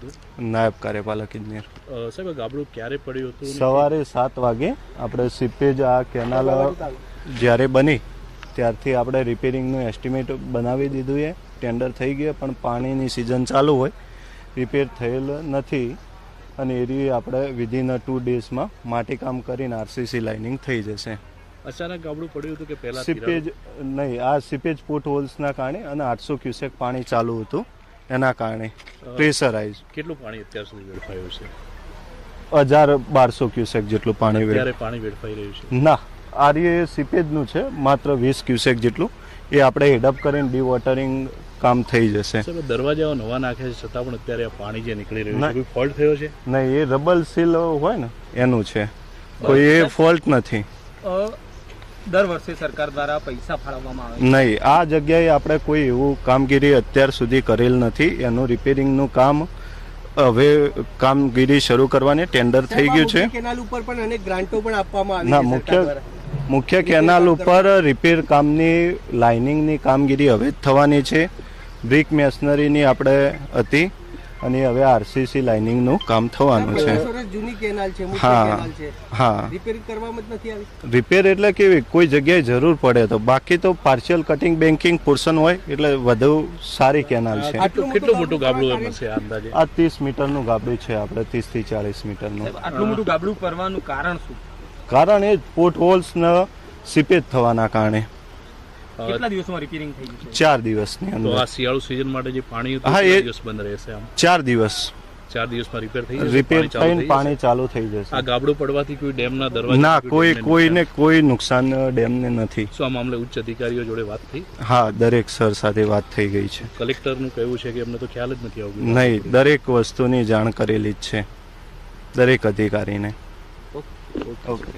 હતું? નાયબ કાર્યપાલક ઇજનેર. સાહેબ, ગાબડું ક્યારે પડ્યું હતું? સવારે 7 વાગે આપણે સીપેજ આ કેનાલ જ્યારે બની ત્યારથી આપણે રિપેરિંગનું એસ્ટિમેટ બનાવી દીધું છે. ટેન્ડર થઈ ગયા, પણ પાણીની સિઝન ચાલુ હોય, રિપેર થયેલ નથી અને એરી આપણે વિધિન 2 ડેઝમાં માટીકામ કરીને આરસીસી લાઇનિંગ થઈ જશે. અચાનક ગાબડું પડ્યું હતું કે પહેલા? સીપેજ નહીં, આ સીપેજ ફૂટ હોલ્સના કારણે અને 800 ક્યુસેક પાણી ચાલુ હતું એના કારણે પ્રેશરાઇઝ. કેટલું પાણી અત્યાર સુધી વેડફાયું છે? 1200 ક્યુસેક જેટલું પાણી પાણી વેડફાઈ રહ્યું છે? ના, આર્ય સીપેજનું છે, માત્ર 20 ક્યુસેક જેટલું. એ આપણે હેડઅપ કરીને ડીવોટરિંગ કામ થઈ જશે. દરવાજાઓ નવા નાખે છે છતાં પણ અત્યારે આ પાણી જે નીકળી રહ્યું છે, કોઈ ફોલ્ટ થયો છે? નહીં, એ રબલ સીલ હોય ને એનું છે, કોઈ એ ફોલ્ટ નથી. દર વર્ષે સરકાર દ્વારા પૈસા ફાળવવામાં આવે નહીં, આ જગ્યાએ આપણે કોઈ એવું કામગીરી અત્યાર સુધી કરેલ નથી. એનું રિપેરિંગનું કામ હવે કામગીરી શરૂ કરવાની ટેન્ડર થઈ ગયું છે. કેનાલ ઉપર પણ અનેક ગ્રાન્ટો પણ આપવામાં ના, મુખ્ય કેનાલ ઉપર રિપેર કામની લાઇનિંગની કામગીરી હવે જ થવાની છે. બ્રિક મેશનરીની આપણે હતી અને હવે આરસીસી લાઇનિંગનું કામ થવાનું છે. જૂની કેનાલ છે, હા, રિપેરિંગ કરવામાં જ નથી આવી. રિપેર એટલે કેવી, કોઈ જગ્યાએ જરૂર પડે તો, બાકી તો પાર્શિયલ કટિંગ બેન્કિંગ પોર્શન હોય એટલે વધુ સારી કેનાલ છે. કેટલું મોટું ગાબડું હશે અંદાજે? આ 30 મીટરનું ગાબડું છે, આપણે 30 થી 40 મીટરનું. આટલું મોટું ગાબડું કરવાનું કારણ શું? કારણ એ પોર્ટ હોલ્સ ને સીપેજ થવાના કારણે. કેટલા દિવસમાં રિપેરિંગ થઈ જશે? 4 દિવસની અંદર. આ શિયાળુ સિઝન માટે જે પાણી હતું, હા, કેટલા દિવસ બંધ રહેશે? આમ 4 દિવસ. 4 દિવસમાં રિપેર થઈ જશે? રિપેર થઈને પાણી ચાલુ થઈ જશે. આ ગાબડું પડવાથી કોઈ ડેમના દરવાજા? ના, કોઈને કોઈ નુકસાન ડેમને નથી. શું આ મામલે ઉચ્ચ અધિકારીઓ જોડે વાત થઈ? હા, દરેક સર સાથે વાત થઈ ગઈ છે. કલેક્ટરનું કહેવું છે કે અમને તો ખ્યાલ જ નથી આવતું. નહીં, દરેક વસ્તુની જાણ કરેલી જ છે દરેક અધિકારીને. ઓકે.